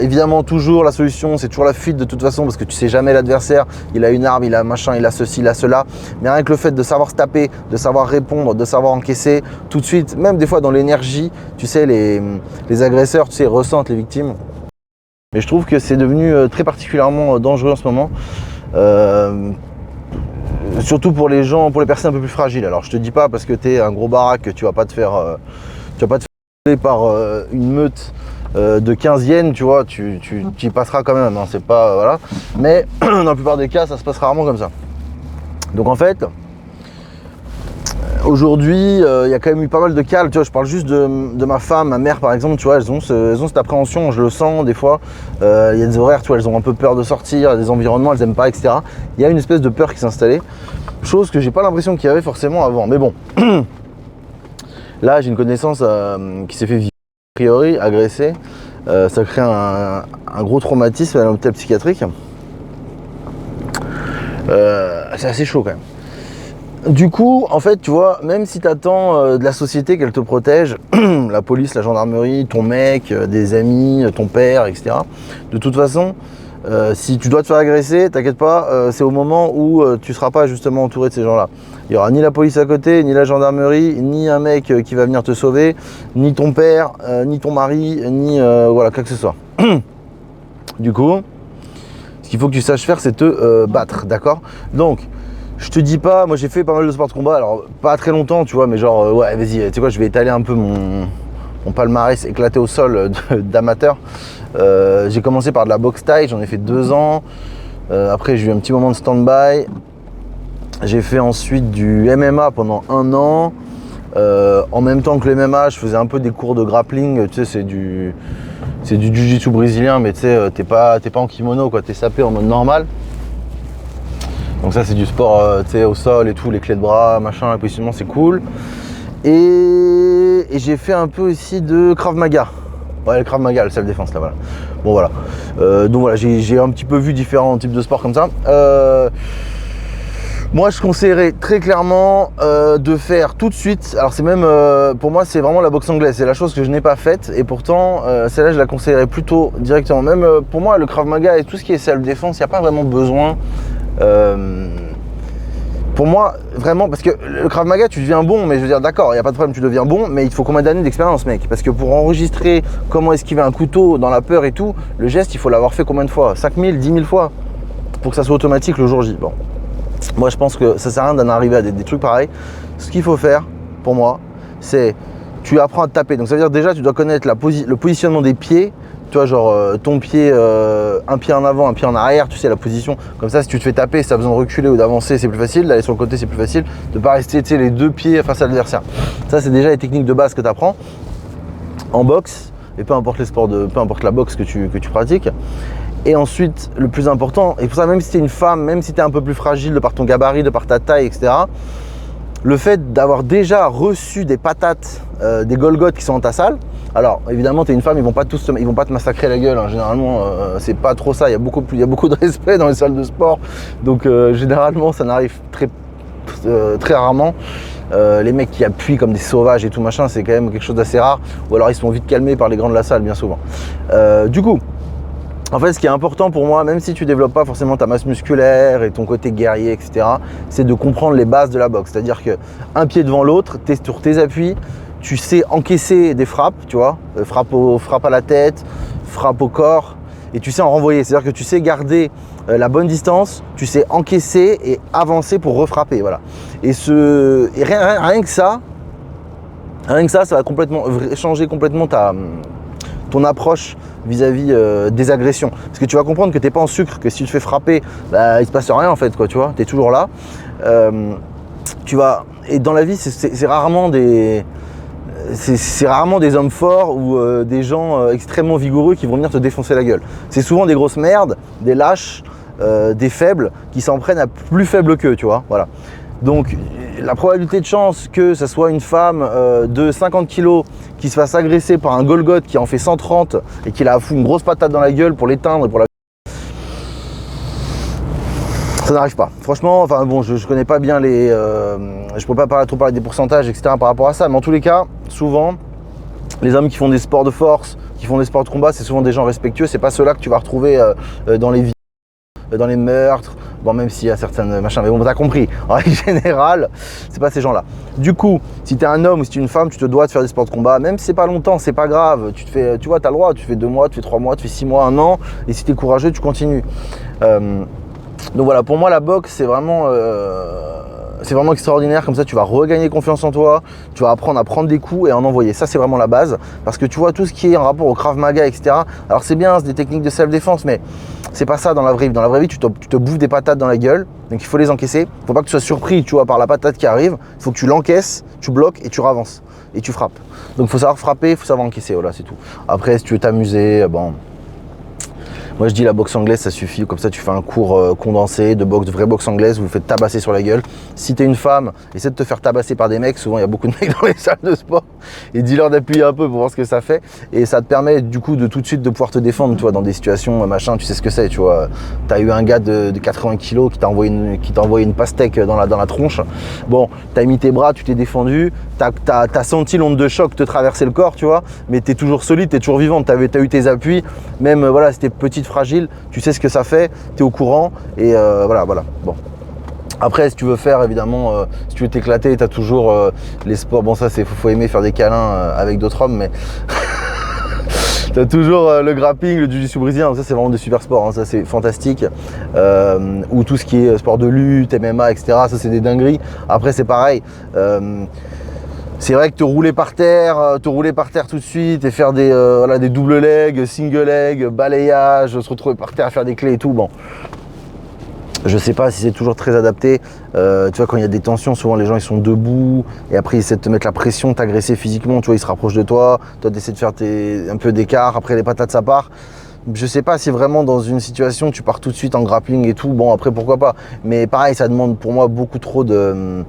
Évidemment, toujours la solution, c'est toujours la fuite de toute façon, parce que tu sais jamais l'adversaire, il a une arme, il a machin, il a ceci, il a cela. Mais rien que le fait de savoir se taper, de savoir répondre, de savoir encaisser, tout de suite, même des fois dans l'énergie, tu sais, les agresseurs, tu sais, ressentent les victimes. Mais je trouve que c'est devenu très particulièrement dangereux en ce moment. Surtout pour les gens, pour les personnes un peu plus fragiles. Alors je te dis pas parce que tu es un gros baraque que tu vas pas te faire par une meute de 15 yens, tu vois, tu y passeras quand même, hein, c'est pas, voilà. Mais dans la plupart des cas, ça se passe rarement comme ça. Donc en fait, aujourd'hui, il y a quand même eu pas mal de calmes, tu vois, je parle juste de ma femme, ma mère par exemple, tu vois, elles ont cette appréhension, je le sens des fois, il y a des horaires, tu vois, elles ont un peu peur de sortir, des environnements, elles aiment pas, etc. Il y a une espèce de peur qui s'est installée, chose que j'ai pas l'impression qu'il y avait forcément avant, mais bon. Là, j'ai une connaissance qui s'est fait violer, a priori, agressée, ça crée un gros traumatisme à l'hôpital psychiatrique. C'est assez chaud quand même. Du coup, en fait, tu vois, même si tu attends de la société qu'elle te protège, la police, la gendarmerie, ton mec, des amis, ton père, etc. De toute façon, si tu dois te faire agresser, t'inquiète pas, c'est au moment où tu ne seras pas justement entouré de ces gens-là. Il n'y aura ni la police à côté, ni la gendarmerie, ni un mec qui va venir te sauver, ni ton père, ni ton mari, ni voilà, quoi que ce soit. Du coup, ce qu'il faut que tu saches faire, c'est te battre, d'accord? Donc, je te dis pas, moi j'ai fait pas mal de sport de combat, alors pas très longtemps, tu vois, mais genre, ouais, vas-y, tu sais quoi, je vais étaler un peu mon palmarès éclaté au sol d'amateur. J'ai commencé par de la boxe thaï, j'en ai fait 2 ans. Après, j'ai eu un petit moment de stand-by. J'ai fait ensuite du MMA pendant 1 an. En même temps que le MMA, je faisais un peu des cours de grappling, tu sais, c'est du jiu-jitsu brésilien, mais tu sais, t'es pas en kimono, quoi, t'es sapé en mode normal. Donc ça c'est du sport tu sais, au sol et tout, les clés de bras, machin, le positionnement c'est cool. Et j'ai fait un peu aussi de Krav Maga. Ouais, le Krav Maga, le self-défense là, voilà. Bon voilà. Donc voilà, j'ai un petit peu vu différents types de sports comme ça. Moi je conseillerais très clairement de faire tout de suite, alors c'est même, pour moi c'est vraiment la boxe anglaise, c'est la chose que je n'ai pas faite et pourtant celle-là je la conseillerais plutôt directement. Même pour moi le Krav Maga et tout ce qui est self-défense, il n'y a pas vraiment besoin. Pour moi, vraiment, parce que le Krav Maga, tu deviens bon, mais je veux dire, d'accord, il n'y a pas de problème, tu deviens bon, mais il te faut combien d'années d'expérience, mec? Parce que pour enregistrer comment esquiver un couteau dans la peur et tout, le geste, il faut l'avoir fait combien de fois? 5000, 10 000 fois pour que ça soit automatique le jour J. Bon, moi, je pense que ça sert à rien d'en arriver à des trucs pareils. Ce qu'il faut faire, pour moi, c'est tu apprends à te taper. Donc, ça veut dire déjà, tu dois connaître le positionnement des pieds. Tu vois, genre ton pied, un pied en avant, un pied en arrière, tu sais la position. Comme ça, si tu te fais taper, si tu as besoin de reculer ou d'avancer, c'est plus facile. D'aller sur le côté, c'est plus facile. De ne pas rester, tu sais, les 2 pieds face à l'adversaire. Ça, c'est déjà les techniques de base que tu apprends en boxe. Et peu importe les sports, peu importe la boxe que tu pratiques. Et ensuite, le plus important, et pour ça, même si tu es une femme, même si tu es un peu plus fragile de par ton gabarit, de par ta taille, etc., le fait d'avoir déjà reçu des patates, des Golgoth qui sont dans ta salle. Alors évidemment tu es une femme, ils vont pas te massacrer la gueule, hein. Généralement c'est pas trop ça, il y a beaucoup de respect dans les salles de sport. Donc généralement ça n'arrive très rarement. Les mecs qui appuient comme des sauvages et tout machin, c'est quand même quelque chose d'assez rare. Ou alors ils sont vite calmés par les grands de la salle bien souvent. Du coup, en fait, ce qui est important pour moi, même si tu développes pas forcément ta masse musculaire et ton côté guerrier, etc., c'est de comprendre les bases de la boxe. C'est-à-dire qu'un pied devant l'autre, tu es sur tes appuis, tu sais encaisser des frappes, tu vois, frappe à la tête, frappe au corps, et tu sais en renvoyer. C'est-à-dire que tu sais garder la bonne distance, tu sais encaisser et avancer pour refrapper, voilà. Et rien que ça, ça va complètement changer complètement ton approche vis-à-vis des agressions. Parce que tu vas comprendre que tu n'es pas en sucre, que si tu te fais frapper, bah, il ne se passe rien en fait, quoi, tu vois, tu es toujours là. Et dans la vie, c'est rarement des hommes forts ou des gens extrêmement vigoureux qui vont venir te défoncer la gueule. C'est souvent des grosses merdes, des lâches, des faibles qui s'en prennent à plus faibles qu'eux, tu vois, voilà. Donc la probabilité de chance que ça soit une femme de 50 kg qui se fasse agresser par un Golgoth qui en fait 130 et qui la fout une grosse patate dans la gueule pour l'éteindre, ça n'arrive pas. Franchement, enfin bon, je connais pas bien je peux pas trop parler des pourcentages, etc. par rapport à ça, mais en tous les cas, souvent, Les hommes qui font des sports de force, qui font des sports de combat, c'est souvent des gens respectueux. C'est pas ceux-là que tu vas retrouver dans les dans les meurtres, bon, même s'il y a certaines machins, mais bon, t'as compris, en règle générale, c'est pas ces gens-là. Du coup, si t'es un homme ou si t'es une femme, tu te dois de faire des sports de combat, même si c'est pas longtemps, c'est pas grave, tu te fais, tu vois, t'as le droit, tu fais 2 mois, tu fais 3 mois, tu fais 6 mois, 1 an, et si t'es courageux, tu continues. Donc voilà, pour moi, la boxe, c'est vraiment extraordinaire. Comme ça, tu vas regagner confiance en toi, tu vas apprendre à prendre des coups et à en envoyer. Ça, c'est vraiment la base, parce que tu vois, tout ce qui est en rapport au Krav Maga, etc. Alors c'est bien, c'est des techniques de self-défense, mais c'est pas ça dans la vraie vie. Dans la vraie vie, tu te bouffes des patates dans la gueule, donc il faut les encaisser. Faut pas que tu sois surpris, tu vois, par la patate qui arrive. Il faut que tu l'encaisses, tu bloques et tu ravances et tu frappes. Donc il faut savoir frapper, il faut savoir encaisser. Voilà, c'est tout. Après, si tu veux t'amuser, bon. Moi je dis la boxe anglaise ça suffit, comme ça tu fais un cours condensé de boxe, de vraie boxe anglaise, vous vous faites tabasser sur la gueule. Si t'es une femme, essaie de te faire tabasser par des mecs, souvent il y a beaucoup de mecs dans les salles de sport, et dis-leur d'appuyer un peu pour voir ce que ça fait. Et ça te permet du coup de tout de suite de pouvoir te défendre, tu vois, dans des situations machin, tu sais ce que c'est, tu vois. T'as eu un gars de 80 kilos qui t'a envoyé une pastèque dans la tronche. Bon, t'as mis tes bras, tu t'es défendu, t'as senti l'onde de choc te traverser le corps, tu vois, mais t'es toujours solide, t'es toujours vivant, t'as eu tes appuis, même voilà, si t'es petite, fragile, tu sais ce que ça fait, tu es au courant et voilà. Bon. Après, si tu veux faire, évidemment, si tu veux t'éclater, tu as toujours les sports. Bon, ça, faut aimer faire des câlins avec d'autres hommes, mais tu as toujours le grappling, le jiu-jitsu brésilien. Ça, c'est vraiment des super sports, hein. Ça, c'est fantastique. Ou tout ce qui est sport de lutte, MMA, etc. Ça, c'est des dingueries. Après, c'est pareil. C'est vrai que te rouler par terre tout de suite et faire des double legs, single leg, balayage, se retrouver par terre à faire des clés et tout, bon. Je sais pas si c'est toujours très adapté. Tu vois, quand il y a des tensions, souvent les gens ils sont debout et après ils essaient de te mettre la pression, t'agresser physiquement, tu vois, ils se rapprochent de toi, toi tu essaies de faire un peu d'écart, après les patates ça part. Je sais pas si vraiment dans une situation tu pars tout de suite en grappling et tout, bon après pourquoi pas. Mais pareil, ça demande pour moi beaucoup trop de...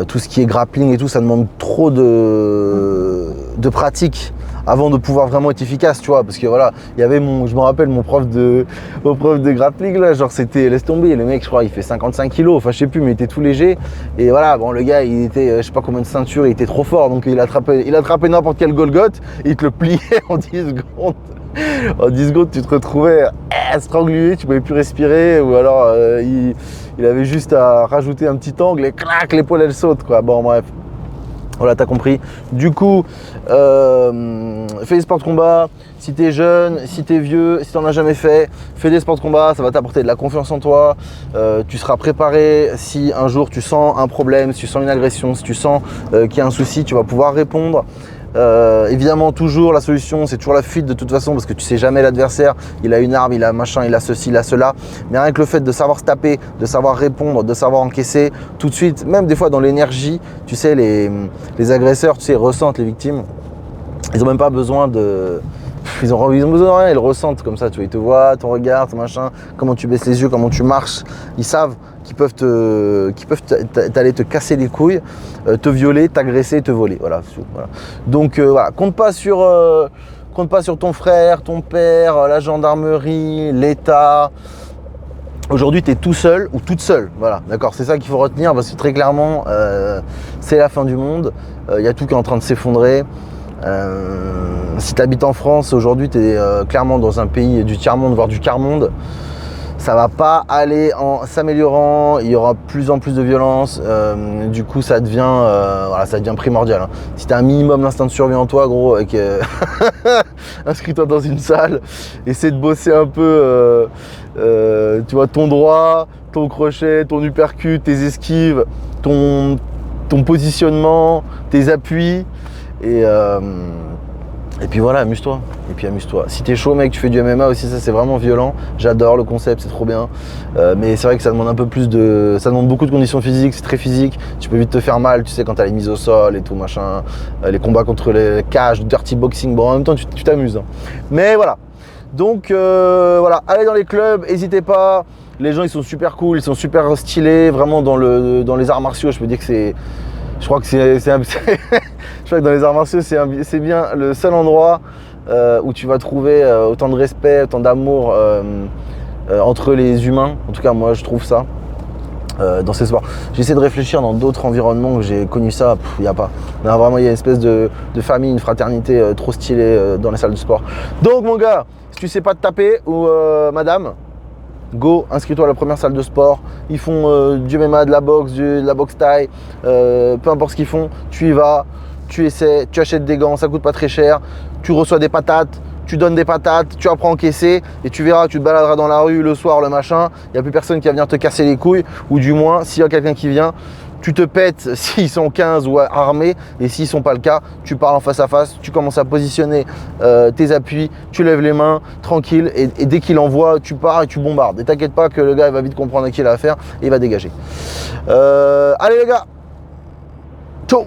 tout ce qui est grappling et tout, ça demande trop de pratique avant de pouvoir vraiment être efficace, tu vois, parce que voilà, il y avait je me rappelle mon prof de grappling là, genre c'était, laisse tomber, le mec je crois il fait 55 kilos, enfin je sais plus, mais il était tout léger, et voilà, bon le gars il était, je sais pas combien de ceintures, il était trop fort, donc il attrapait n'importe quel Golgoth, et il te le pliait en 10 secondes. En 10 secondes, tu te retrouvais strangulé, tu pouvais plus respirer, ou alors il avait juste à rajouter un petit angle et clac, l'épaule elle saute, quoi. Bon, bref. Voilà, t'as compris. Du coup, fais des sports de combat. Si t'es jeune, si t'es vieux, si t'en as jamais fait, fais des sports de combat. Ça va t'apporter de la confiance en toi. Tu seras préparé. Si un jour tu sens un problème, si tu sens une agression, si tu sens qu'il y a un souci, tu vas pouvoir répondre. Évidemment, toujours la solution, c'est toujours la fuite de toute façon, parce que tu sais jamais l'adversaire, il a une arme, il a machin, il a ceci, il a cela. Mais rien que le fait de savoir se taper, de savoir répondre, de savoir encaisser, tout de suite, même des fois dans l'énergie, tu sais, les agresseurs, tu sais, ressentent les victimes. Ils n'ont même pas besoin de... Ils ont besoin de rien, ils le ressentent comme ça, tu vois, ils te voient, ton regard, ton machin, comment tu baisses les yeux, comment tu marches, ils savent qu'ils peuvent t'aller te casser les couilles, te violer, t'agresser, te voler, voilà, voilà. Donc voilà, compte pas sur ton frère, ton père, la gendarmerie, l'État. Aujourd'hui, tu es tout seul ou toute seule, voilà, d'accord, c'est ça qu'il faut retenir, parce que très clairement, c'est la fin du monde, il y a tout qui est en train de s'effondrer. Si tu habites en France, aujourd'hui tu es clairement dans un pays du tiers-monde, voire du quart-monde. Ça va pas aller en s'améliorant, il y aura plus en plus de violence, du coup ça devient primordial, hein. Si tu as un minimum d'instinct de survie en toi, gros, avec inscris-toi dans une salle, essaie de bosser un peu tu vois, ton droit, ton crochet, ton uppercut, tes esquives, ton positionnement, tes appuis. Et puis voilà, amuse-toi. Et puis amuse-toi. Si t'es chaud, mec, tu fais du MMA aussi, ça c'est vraiment violent. J'adore le concept, c'est trop bien. Mais c'est vrai que ça demande un peu plus de... Ça demande beaucoup de conditions physiques, c'est très physique. Tu peux vite te faire mal, tu sais, quand t'as les mises au sol et tout, machin. Les combats contre les cages, dirty boxing. Bon, en même temps, tu t'amuses, hein. Mais voilà. Donc voilà, allez dans les clubs, n'hésitez pas. Les gens, ils sont super cool, ils sont super stylés. Vraiment, dans les arts martiaux, je peux dire que c'est... Je crois que je crois que dans les arts martiaux, c'est bien le seul endroit où tu vas trouver autant de respect, autant d'amour entre les humains. En tout cas, moi, je trouve ça. dans ces sports. J'essaie de réfléchir dans d'autres environnements que j'ai connu ça, il n'y a pas. Non, vraiment, il y a une espèce de famille, une fraternité trop stylée dans les salles de sport. Donc mon gars, si tu sais pas te taper ou madame, go, inscris-toi à la première salle de sport. Ils font du MMA, de la boxe taille, peu importe ce qu'ils font, tu y vas, tu essaies, tu achètes des gants, ça coûte pas très cher, tu reçois des patates, tu donnes des patates, tu apprends à encaisser et tu verras, tu te baladeras dans la rue le soir, le machin, il n'y a plus personne qui va venir te casser les couilles, ou du moins, s'il y a quelqu'un qui vient, tu te pètes s'ils sont 15 ou armés, et s'ils ne sont pas le cas, tu parles en face à face, tu commences à positionner tes appuis, tu lèves les mains, tranquille, et dès qu'il envoie, tu pars et tu bombardes. Et t'inquiète pas que le gars il va vite comprendre à qui il a affaire et il va dégager. Allez les gars, ciao.